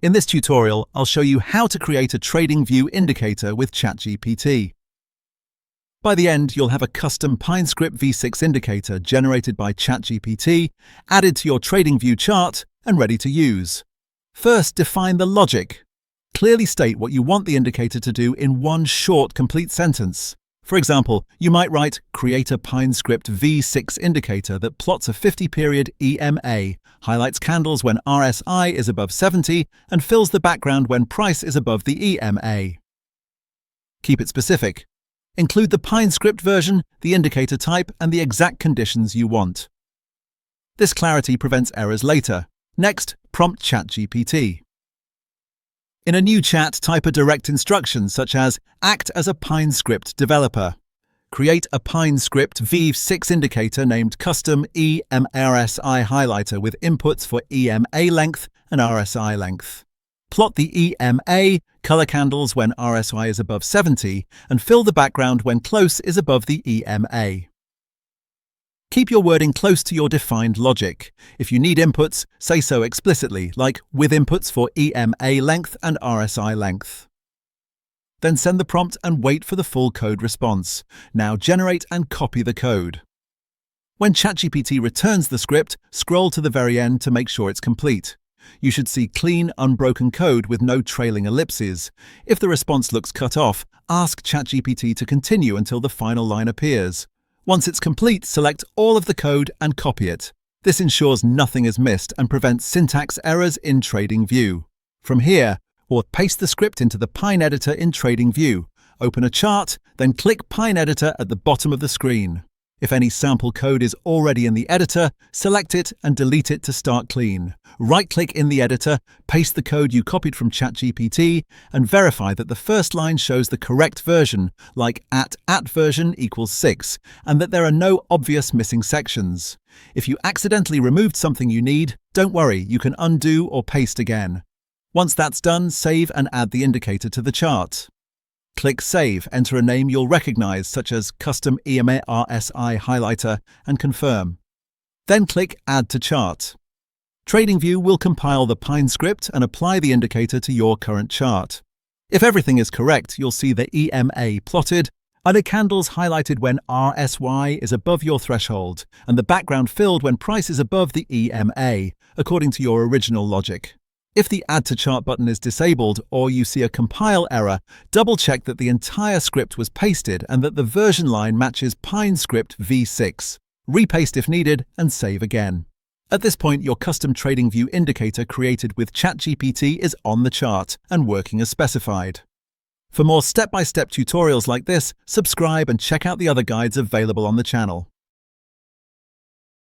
In this tutorial, I'll show you how to create a TradingView indicator with ChatGPT. By the end, you'll have a custom PineScript V6 indicator generated by ChatGPT, added to your TradingView chart, and ready to use. First, define the logic. Clearly state what you want the indicator to do in one short, complete sentence. For example, you might write, create a PineScript V6 indicator that plots a 50-period EMA, highlights candles when RSI is above 70, and fills the background when price is above the EMA. Keep it specific. Include the PineScript version, the indicator type, and the exact conditions you want. This clarity prevents errors later. Next, prompt ChatGPT. In a new chat, type a direct instruction such as act as a PineScript developer. Create a PineScript V6 indicator named custom EMRSI highlighter with inputs for EMA length and RSI length. Plot the EMA, color candles when RSI is above 70, and fill the background when close is above the EMA. Keep your wording close to your defined logic. If you need inputs, say so explicitly, like with inputs for EMA length and RSI length. Then send the prompt and wait for the full code response. Now generate and copy the code. When ChatGPT returns the script, scroll to the very end to make sure it's complete. You should see clean, unbroken code with no trailing ellipses. If the response looks cut off, ask ChatGPT to continue until the final line appears. Once it's complete, select all of the code and copy it. This ensures nothing is missed and prevents syntax errors in TradingView. From here, or paste the script into the Pine editor in TradingView. Open a chart, then click Pine editor at the bottom of the screen. If any sample code is already in the editor, select it and delete it to start clean. Right-click in the editor, paste the code you copied from ChatGPT, and verify that the first line shows the correct version, like @ version equals 6, and that there are no obvious missing sections. If you accidentally removed something you need, don't worry, you can undo or paste again. Once that's done, save and add the indicator to the chart. Click Save, enter a name you'll recognize, such as Custom EMA RSI Highlighter, and confirm. Then click Add to Chart. TradingView will compile the PineScript and apply the indicator to your current chart. If everything is correct, you'll see the EMA plotted, and the candles highlighted when RSY is above your threshold, and the background filled when price is above the EMA, according to your original logic. If the Add to Chart button is disabled or you see a compile error, double-check that the entire script was pasted and that the version line matches PineScript V6. Repaste if needed and save again. At this point, your custom TradingView indicator created with ChatGPT is on the chart and working as specified. For more step-by-step tutorials like this, subscribe and check out the other guides available on the channel.